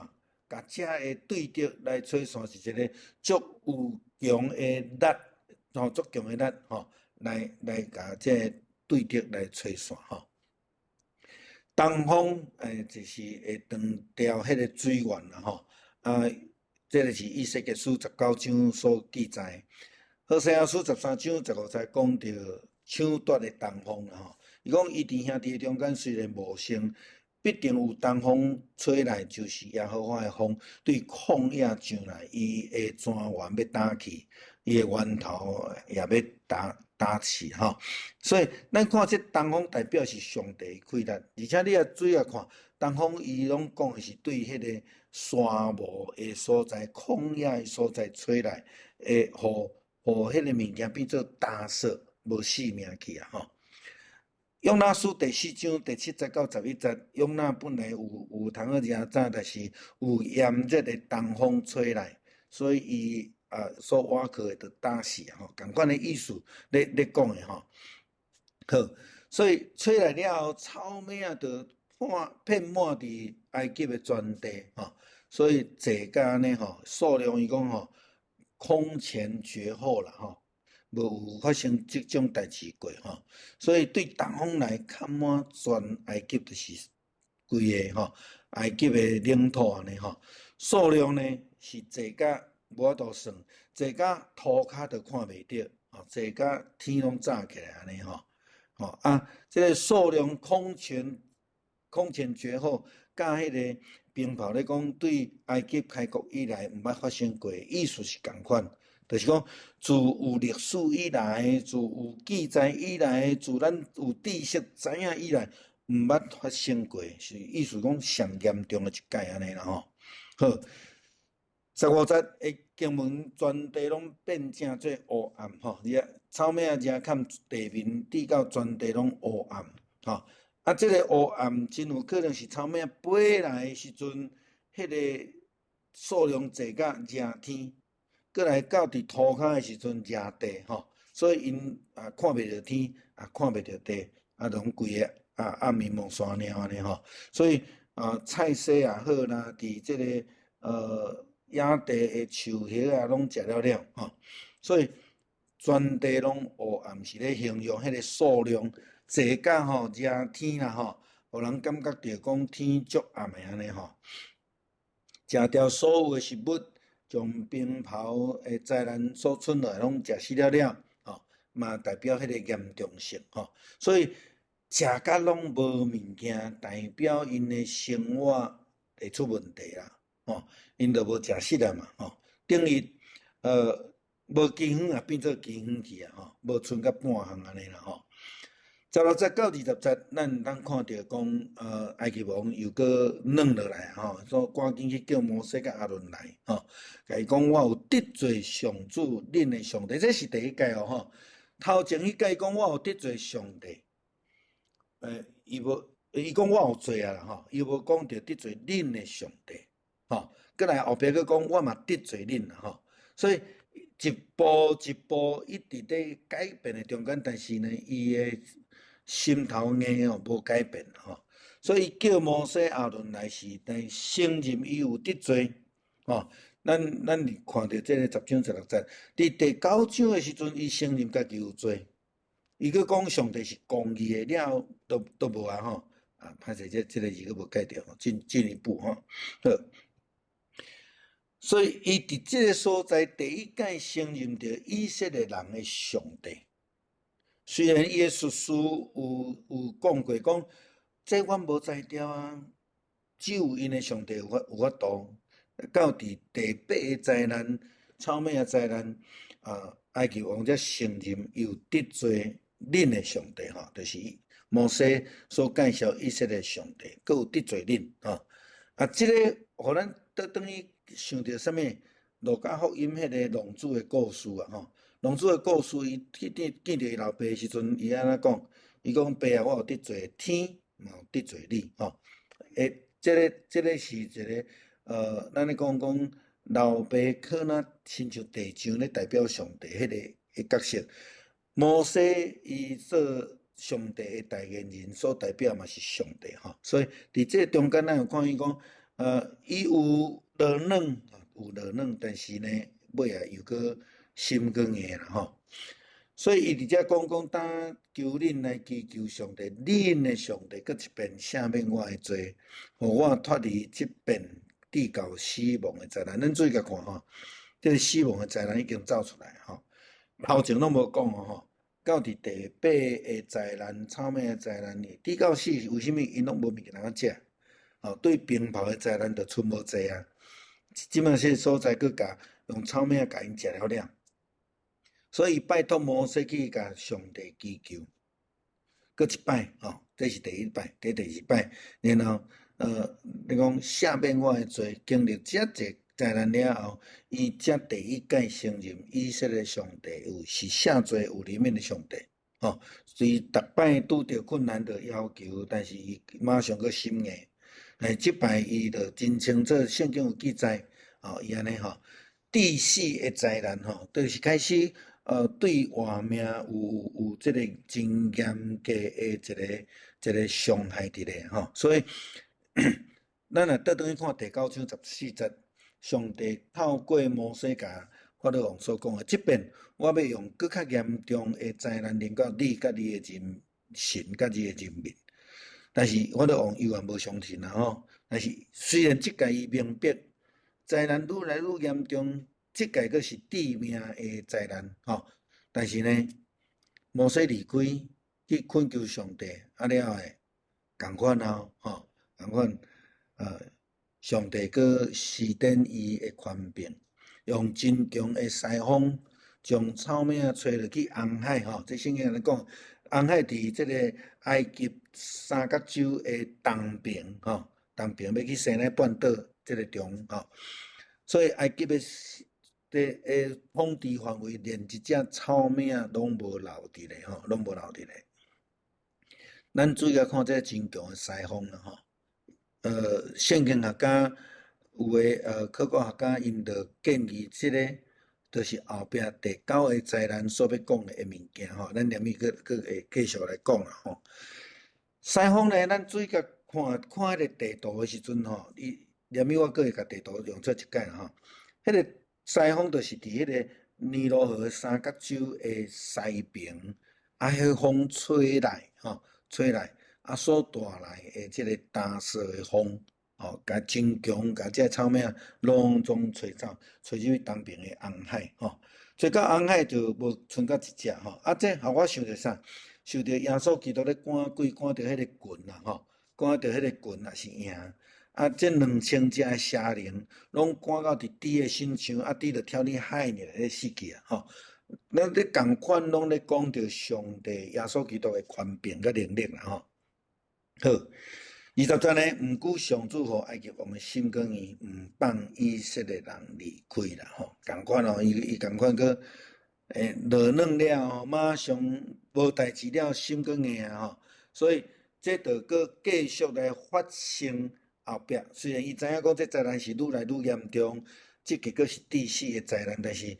甲遮个对着来吹线是一个足有强的力吼，足强的力吼，来甲这对敌来吹散吼。东方就是会断掉迄个水源啦吼，这个是以西结书19章所记载。何西阿书13章15节讲到抢夺的东风啦吼，伊讲伊弟兄弟中间虽然无生，必定有东风吹来，就是耶和华的风对旷野上来，伊的泉源要打去，伊的源头也要打去吼。所以咱看这东风代表是上帝开力，而且你也注意看，东风伊拢讲的是对迄个沙漠的所在、旷野的所在吹来，会互迄个物件变做焦色，无生命去啊吼。约拿书第4章第7节到11节，约拿本来有通好食早，但是有炎热的东风吹来，所以伊所挖去的就打死吼，同款的意思咧讲的吼。好，所以吹来了后，草莓啊就遍满伫埃及的全地吼，所以这家呢吼数量伊讲吼空前绝后啦吼。无有发生即种代志过吼，所以对东方来看满全埃及就是规个吼埃及的领土安尼吼，数量呢是济甲无法度算，济甲涂骹都看袂着，吼济甲天拢炸起来安尼吼，即个数量空前绝后，甲迄个冰雹咧讲对埃及开国以来毋捌发生过，意思是共款。就是讲，自有历史以来，自有记载以来，自咱有知识知影以来，毋捌发生过，是意思讲上严重的一届安尼啦吼。好，15节的经文全地拢变成做黑暗吼，草莓啊，遮看地面滴到全地拢黑暗吼。即个黑暗真有可能是草莓啊飞来的时阵，迄个数量济甲热天。过来到伫涂骹的时阵热地吼，所以因看袂着天，看袂着地，拢规个暗暝蒙山鸟安尼吼。所以菜色也好啦，伫即个野地的树叶拢食了吼。所以全地拢黑暗，是咧形容迄个数量济甲吼热天啦吼，互人感觉着讲天足暗的安尼吼。食掉所有的食物。将冰雹的灾难所剩落拢食死了，吼，嘛代表迄个严重性，吼。所以食甲拢无物件，代表因的生活会出问题啦，吼，因就无食食啊嘛，吼。等于无鸡远也变做鸡远去啊，吼，无剩甲半项安尼啦，吼。16节到20节，咱当看到讲，埃及王又搁软落来吼，所以赶紧去叫摩西甲阿伦来吼，甲伊讲我有得罪上主，恁的上帝，这是第一届哦吼。头前迄届讲我有得罪上帝，伊讲我有罪啊啦吼，伊无讲着得罪恁的上帝，吼。过来后壁搁讲我嘛得罪恁啦吼，所以一步一步一直咧改变的中间，但是呢，伊的心头硬哦无改变吼，所以叫摩西亚伦来是来承认伊有得罪吼。咱看到这个10章16节，伫第9章的时阵，伊承认家己有罪，伊佫讲上帝是公义的，了都无啊吼，歹势这个字佫无改掉，进一步吼，好。所以伊伫这个所在第一届承认着以色列人的上帝。虽然伊的术士有讲过，讲这阮无知调啊，只有因的上帝有法度。到伫第8个灾难，草莓的灾难，埃及王才承认有得罪恁的上帝吼，就是摩西所介绍以色列上帝，佮有得罪恁吼。即个互咱等于想到啥物？路加福音迄个浪子的故事啊吼。浪子的故事，伊见着伊老爸的时阵，伊安怎讲？伊讲爸啊，我有得罪天，嘛有得罪你吼。这个是一个咱咧讲老爸可能亲像地上咧代表上帝迄个角色。摩西伊做上帝的代言人，所代表嘛是上帝吼。所以伫这中间，咱有看伊讲，伊有落软，但是呢，尾啊又搁心硬啦吼。所以伊伫遮讲，当求恁来祈求上帝，恁的上帝搁一遍赦免我的罪，互我脱离即遍地到死亡的灾难。咱注意甲看吼，这个死亡的灾难已经走出来吼，头前拢无讲吼。到伫第八个灾难，草蜢的灾难里，地到死为虾米因拢无物件通食？哦，对冰雹的灾难就剩无济啊！即满些所在佫甲用草蜢甲因食了了。所以拜托摩西去甲上帝祈求，搁一摆哦，这是第一摆，第二摆，然后你讲赦免我的罪，经历遮济灾难了后，伊才第一届承认以色列上帝是赦罪有怜悯的上帝。哦，虽逐摆拄着困难的要求，但是伊马上佫心硬。即摆伊就真清楚，圣经有记载，哦，伊安尼吼，第四个灾难吼，就是开始。对活命有即个真严格的一个伤害伫咧吼，所以咱若倒转去看第9章14节，上帝透过摩西甲法老王所讲的，即遍我要用更较严重的灾难临到你甲你的人神甲你的人民，但是法老王依然无相信啦吼。但是虽然即届伊明白灾难愈来愈严重。即届佫是致命的灾难吼，但是呢，摩西离开去恳求上帝，了后共款吼，共款上帝佫施展伊的权柄，用真强的西风，将草蜢吹落去红海吼。这圣经咧讲，红海伫即个埃及三角洲的东边吼，东边要去西奈半岛即个中吼，所以埃及的。统治范围连一只草蜢拢无留伫咧吼，拢无留伫咧。咱注意下看这真强的西风啦吼。圣经学家有诶考古学家因着建议即个，就是后壁第9个灾难所要讲诶物件吼。咱连伊佫会继续来讲啦吼。西风呢，咱注意下看迄个地图诶时阵吼，伊连伊我佫会甲地图用做一解啦吼。迄个西风就是伫迄个尼罗河三角洲的西边，迄风吹来吼，吹来所带来的即个打色的风，吼，甲真强，甲这草蜢拢总吹走，吹入去东边的红海吼，吹到红海就无剩甲一只吼。这互我想着啥？想着耶稣基督咧赶鬼，赶着迄个棍啦吼，赶着迄个棍也是赢。这2000只的邪灵，拢赶到伫猪的身上，猪就跳入海里咧死去啊！吼，咱咧共款拢咧讲着上帝耶稣基督的权柄甲能力啦！吼，好，20节呢，毋久上主互埃及王的心更硬，毋放以色列人离开啦！吼，共款哦，伊共款个落软了吼，马上无代志了，心更硬啊！吼，所以这就佫继续来发生。后壁虽然伊知影讲这灾难是愈来愈严重，这结果是第4个灾难，但是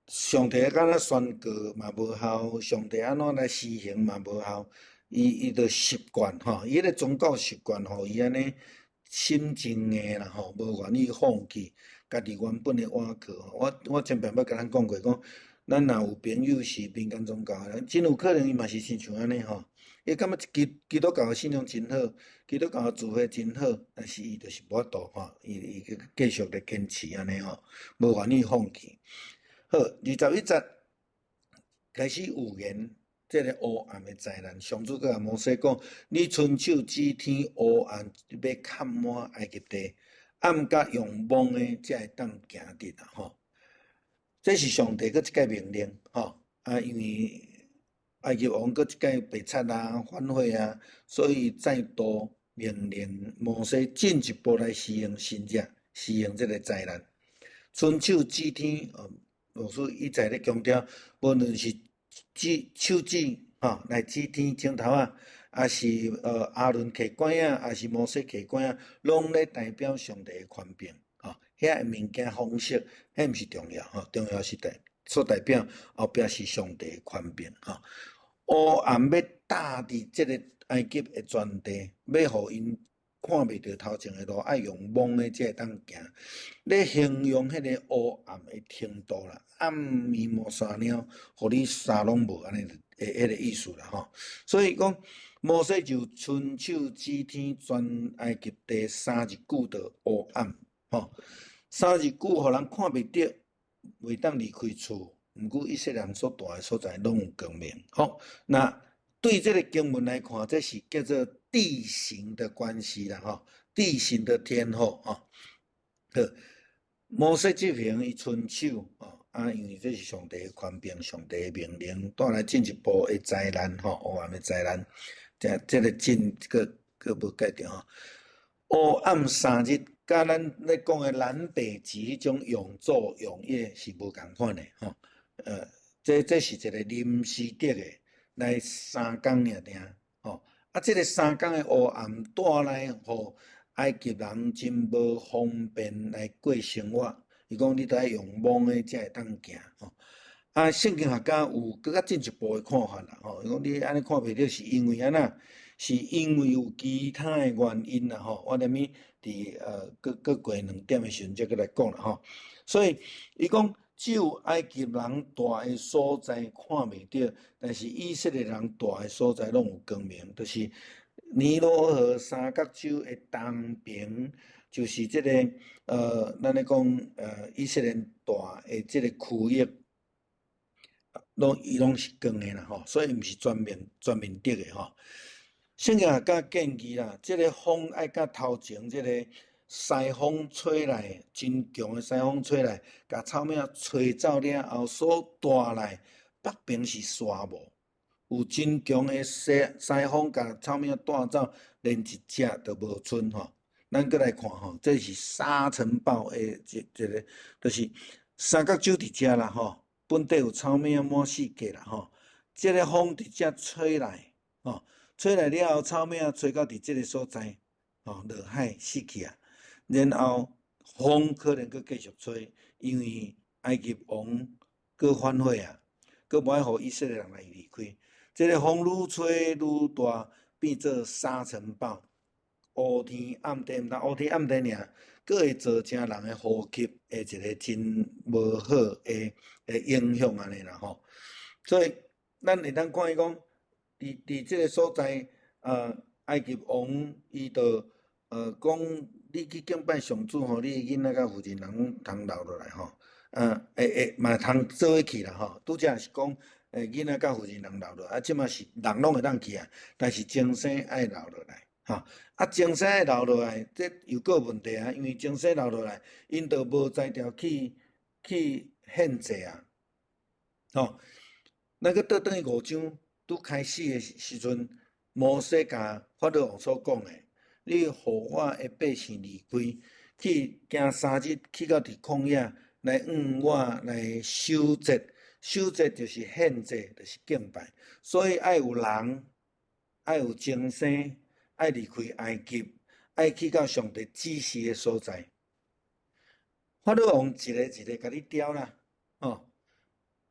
上帝敢若宣告嘛无效，上帝安怎来施行嘛无效，伊就习惯吼，伊迄个宗教习惯吼，伊安尼心真硬啦吼，无愿意放弃家己原本的倚靠。我前边捌甲咱讲过，讲咱若有朋友是民间宗教的人，真有可能伊嘛是亲像安尼吼。伊感觉基督教的信仰真好，基督教的智慧真好，但是伊就是无法度吼，伊继续咧坚持安尼吼，无愿意放弃。好，21节开始预言这个黑暗的灾难。上主佮摩西讲：你伸手指天黑暗要盖满埃及地，暗甲用蒙的才会当行得啦吼。这是上帝佮一个命令吼，因为。埃及王搁一届被杀啊、反悔啊，所以再度命令摩西进一步来施行新约，施行这个灾难。伸手指天，所以伊在咧强调，无论是手指来指天镜头啊，也是阿伦摕管啊，也是摩西摕管啊，拢咧代表上帝的权柄遐个物件方式，遐毋是重要重要是所代表后壁是上帝的权柄黑暗要搭伫即个埃及的全地，要互因看袂到头前的路，爱用蒙的才会当行。咧形容迄个黑暗的程度啦，暗暝无山鸟，互你啥拢无安尼的迄个意思啦吼。所以讲，摩西就伸手指天，全埃及地3日久的黑暗吼，3日久互人看袂到，袂当离开厝。毋过以色列人所住的所在拢有光明吼。那对这个经文来看，这是叫做地形的关系啦吼，地形的天候吼。好，摩西这边伊伸手吼，因为这是上帝的权柄，上帝的命令，带来进一步的灾难吼，黑暗的灾难。这个进个无介绍吼。黑暗3日，甲咱咧讲的南北极迄种永昼永夜是无共款的吼。这是一个临时的来3工尔吼。这个3工的黑暗带来互埃及人真无方便来过生活。伊讲你都爱用蒙的才会当行吼。圣经学家有更较进一步的看法啦吼。伊讲你安尼看袂到，是因为安那？是因为有其他的原因啦吼。我连咪伫过2点的时阵，再来讲啦吼。所以伊讲，只有埃及人住的所在看袂到，但是以色列人住的所在拢有光明，就是尼罗河三角洲的东边，就是这个咱咧讲以色列住的这个区域，伊拢是光的啦吼，所以毋是全面得的吼。圣经学家建议啦，这个风爱甲头前这个西风吹来，真强的西风吹来，甲草苗吹走了后所带来，北边是沙漠，有真强的西风甲草苗带走，连一只都无剩吼。咱过来看吼，这是沙尘暴的这个，就是三角洲伫遮啦吼，本地有草苗满世界啦吼，这个风伫遮吹来吼。吹来了后，草苗吹到伫即个所在，落海死去啊。然后风可能佫继续吹，因为埃及王佫反悔啊，佫无爱互以色列人来离开。即个风愈吹愈大，变做沙尘暴，乌天暗地，毋但乌天暗地尔，佫会造成人的呼吸的一个真无好的影响安尼啦吼。所以咱会当看伊讲。伫即个所在，埃及王伊就讲，你去敬拜上主吼，你囡仔甲妇人人通留落来吼，嘛通做伙去啦吼。拄则是讲，囡仔甲妇人人留落来，即嘛是人拢会当去啊，但是精神爱留落来吼。精神爱留落来，这又个问题啊，因为精神留落来，因就无才调去献祭啊，吼。咱个倒转去5章。拄开始的时阵，摩西甲法老王所讲的，你互我的百姓离开，去行3日，去到伫旷野来我来守节，守节就是献祭，就是敬拜。所以爱有人，爱有精神，爱离开埃及，爱去到上帝指示的所在。法老王一个一个甲你刁啦，吼，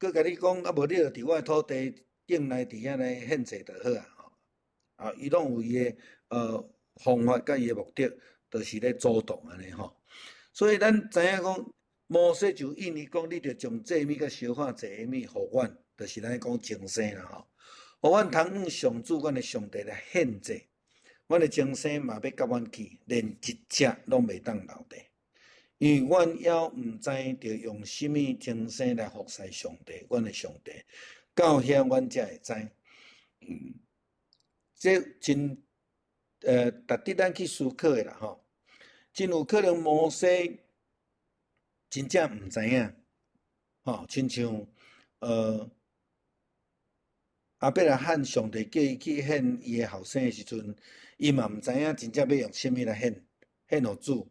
佮甲你讲，无你就伫我的土地。顶来伫遐来献祭就好啊，伊拢有伊的方法甲伊的目的，就是咧阻挡安尼吼。所以咱知影讲，摩西就印尼讲，你着将祭物甲烧化祭物互阮，就是咱讲精神啦吼。互阮通向上主，阮的上帝来献祭，阮的精神嘛要甲阮去，连一只拢袂当留地。因为阮还毋知着用什么精神来服侍上帝，阮的上帝。到遐，阮才会知。这真值得咱去思考的啦吼。真有可能摩西真正毋知影，吼，亲像亚伯拉罕上帝叫伊去献伊的后生的时阵，伊嘛毋知影真正要用什么来献互主。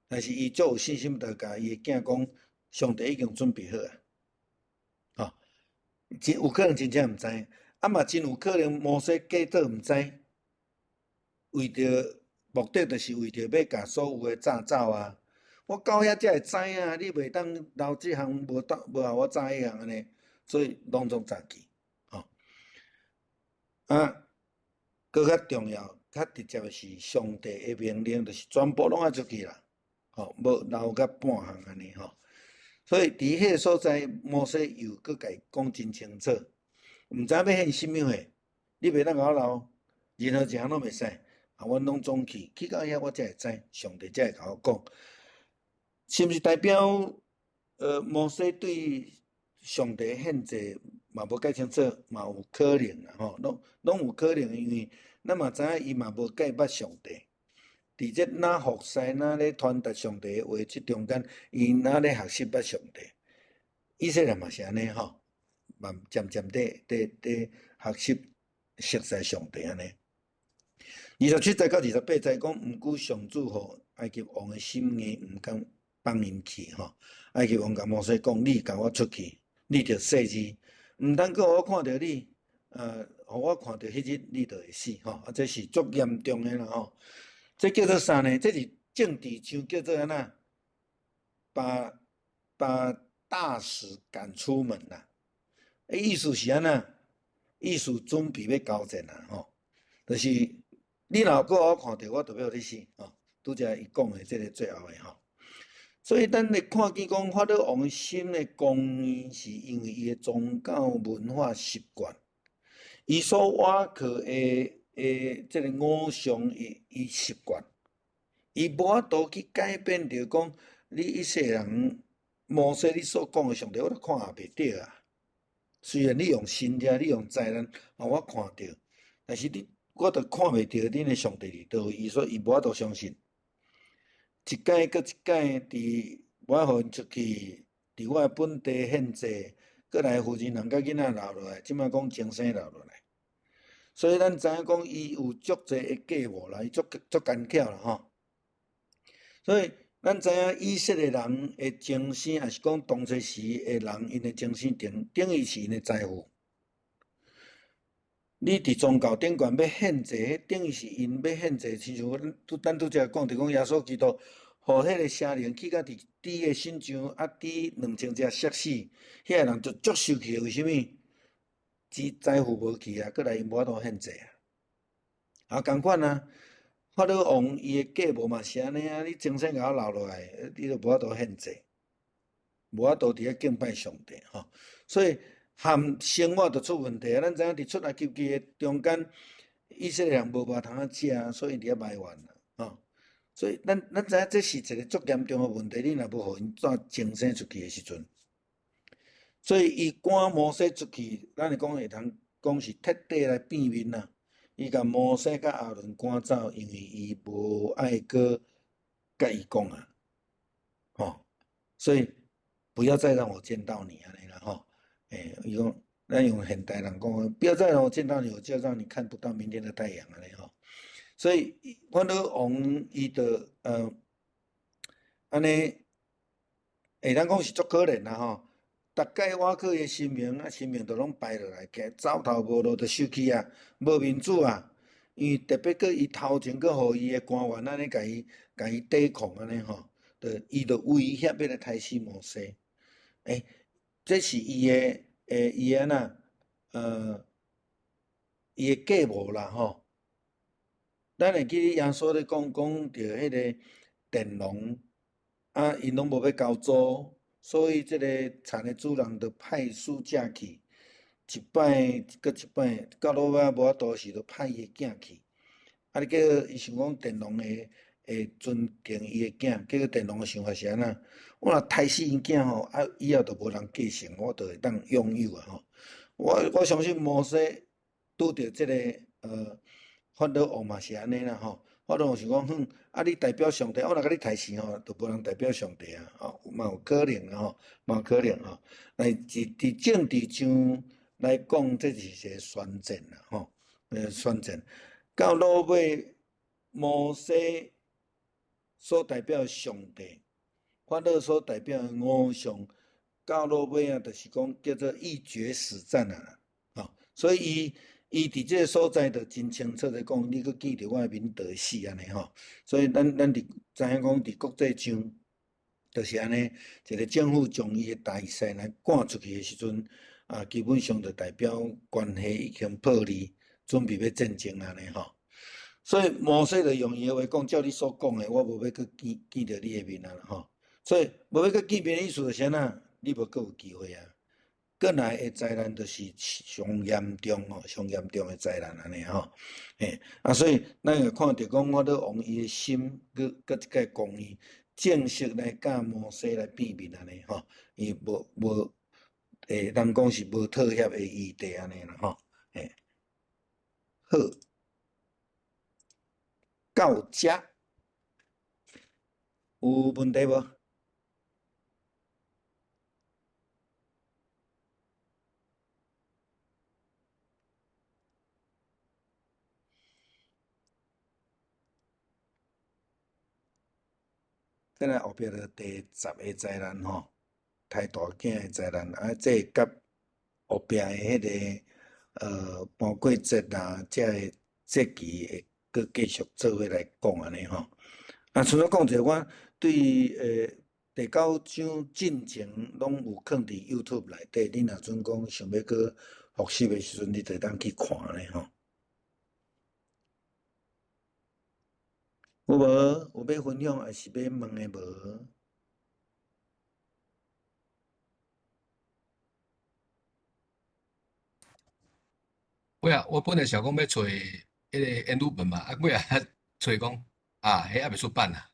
但是伊足有信心，就甲伊的囝讲，上帝已经准备好啊。真有可能真正毋知，嘛真有可能摩西假倒毋知，为着目的就是为着要甲所有的炸走啊。我到遐才会知影，你袂当留即项无互我知迄项安尼，所以拢总早去，佫较重要，较直接是上帝的命令，就是全部拢爱出去啦，无留甲半项安尼吼。所以伫迄个所在，摩西又佫甲伊讲真清楚，毋知要献什么货，你袂当甲我留，任何一项拢袂使，阮拢总去到遐我才会知，上帝才会甲我讲，是毋是代表摩西对上帝献祭嘛无解清楚，嘛有可能啦吼，拢有可能，因为咱嘛知影伊嘛无介捌上帝。伫这哪服侍哪咧传达上帝的话，即中间伊哪咧学习捌上帝，以色列嘛是安尼吼，渐渐地学习熟悉上帝安尼。27节到28节讲，毋过上主互埃及王的心硬，毋敢放因去吼。埃及王甲摩西讲：你甲我出去，你着死字，毋通阁互我看着你，互我看着迄日你着会死吼。这是足严重的啦吼。这叫做啥呢？这是政治上叫做安那，把大使赶出门啦。意思是安那，意思准备要交战啦吼。就是你若搁我看着，我就要互你死吼。拄则伊讲的这个最后的吼。所以咱会看见讲，法老王心的公义，是因为伊的宗教文化习惯，伊所挖去这个偶像伊习惯，伊无法度去改变着讲，你一世人摩西你所讲的上帝，我都看也袂着啊。虽然你用神者，你用灾难，我看着，但是我都看袂着恁的上帝伫倒位，所以伊无法度相信。一届搁一届，伫我互因出去，伫我本地献祭，搁来妇人人甲囡仔留落来，即摆讲精生留落来。所以咱知影讲，伊有足侪的计谋啦，伊足奸巧啦吼。所以咱知影以色列人的精神，也是讲当初时的人，因的精神等于是因的财富。你伫宗教顶悬要献祭，迄等于是因要献祭，亲像咱拄则讲着讲耶稣基督，互迄个圣灵去到伫猪的身上，猪2000只摔死，遐个人就足受气，为什么？财富无去啊，过来因无法度献祭啊。共款啊，法老王伊的计谋嘛是安尼啊，你精神甲我留落来，你就无法度献祭，无法度伫遐敬拜上帝吼。所以含生活就出问题啊！咱知影伫出埃及记的中间，以色列人无肉通食，所以伫遐埋怨啦，吼。所以咱知影这是一个足严重的问题。你若无互因怎精神出去的时阵，所以伊赶摩西出去，咱会通讲是彻底来变面啦。伊甲摩西甲亚伦赶走，因为伊无爱阁甲伊讲啊，吼。所以不要再让我见到你安尼啦，吼。伊讲，咱用现代人讲，不要再让我见到你，我就让你看不到明天的太阳安尼吼。所以法老王伊就安尼，会当讲是足可怜啦吼。逐届挖去伊生命都拢败落来，走投无路就受气啊，无民主啊。因为特别佫伊头前佫互伊的官员安尼甲伊抵抗安尼吼，伊就威胁要来杀死摩西。这是伊的安那伊的计谋啦吼。咱会记耶稣咧讲着迄个电笼啊，因拢无要交租，所以这个田的主人就派使者去，一摆搁一摆，到落尾无法度时，就派伊的囝去。你叫伊想讲电笼会尊敬伊的囝，结果电笼的想法是安那？我若杀死因囝吼，以后就无人继承，我就会当拥有啊吼。我相信摩西拄着这个法老王嘛是安尼啦吼。法老王想讲，你代表上帝，我若甲你杀死吼，就无人代表上帝啊，嘛有可能啊吼，嘛有可能吼。伫政治上来讲，这是一个宣战啦吼，宣战。到落尾，摩西所代表上帝，法老所代表偶像，到落尾啊，就是讲叫做一决死战啊，所以伊伫这个所在就真清楚地讲，你阁记着我的民就会死安尼吼。所以咱知影讲伫国际上，就是安尼一个政府将伊的大使来赶出去的时阵，基本上就代表关系已经破裂，准备要战争安尼吼。所以摩西就用伊诶话讲，照你所讲诶，我无要去见着你诶面啊啦吼。所以无要去见面诶意思就是啥啊？你无阁有机会啊。过来诶灾难就是上严重吼，上严重诶灾难安尼吼。嘿，所以咱会看着讲，我都用伊诶心，搁一个讲伊正式来甲摩西来见面安尼吼。伊无人讲是无妥协诶余地安尼啦吼。嘿，好，到遮有问题无？再来后壁就第10个灾难吼，太大囝诶灾难，这甲后壁诶迄个搬过节啦，遮个节期会搁继续做伙来讲安尼吼。像我讲者，我对第9章进前拢有放伫 YouTube 内底，你若准讲想要去复习诶时阵，你就当去看咧吼。有无？有要分享还是要问诶无？我本来想讲要找迄个演鲁本嘛，尾啊找讲迄还未出版啊。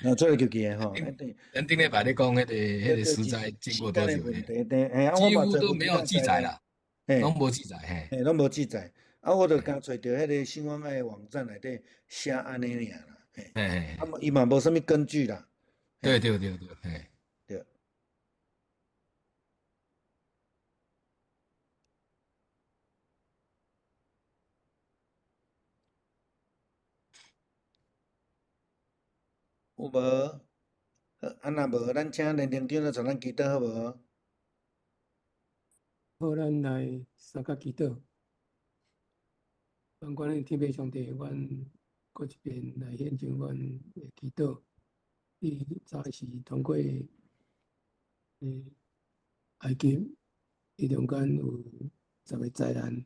那做个记诶吼，咱顶礼拜你讲迄个时时代经时过多久呢？间诶问题，嘿，我几乎嘛找无即都没有当资料，记载啦，拢嘿，无记载嘿。拢无记载，我就嘿刚找着迄个新闻爱网站内底写安尼尔啦，嘿，嘿嘿嘿，伊嘛无啥物根据啦，对嘿，对对对，嘿。对，有无？好，若无，咱请连长来带咱祈祷好无？好，咱来三甲祈祷。万管的天父上帝，阮搁一遍来献上阮的祈祷。你早是通过埃及，伊中间有10个灾难，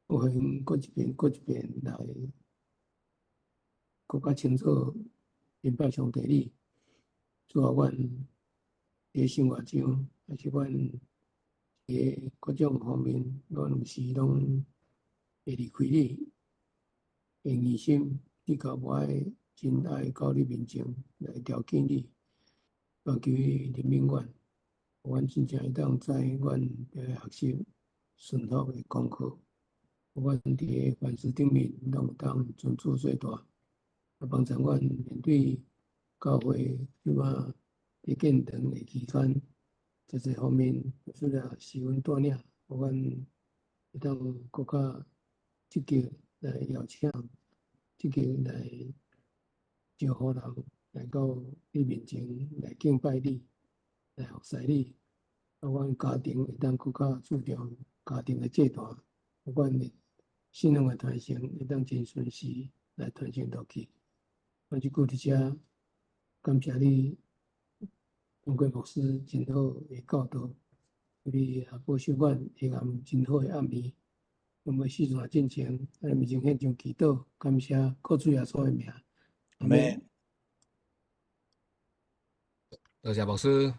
有互因搁一遍来搁较清楚明白上帝你，主啊，阮伫生活上，还是阮各种方面，阮有时拢会离开你，会疑心，你甲我爱真爱到你面前来条件你，愿求你怜悯阮，阮真正会当知阮要学习顺服的功课，阮伫凡事顶面拢有当尊主做大，帮助阮面对教会即马伫建堂的期间，在这方面除了是阮带领，阮会当更较积极来邀请，积极来招呼人来到你面前来敬拜你，来服侍你。阮家庭会当更较注重家庭的这段，阮的信仰的传承会当真顺时来传承落去。阮即句伫遮，感谢你，通过牧师真好的教导，你也保守阮黑暗真好的暗暝。我们时阵进前，咱面前献上祈祷，感谢靠主耶稣的名。阿妹。多谢牧师。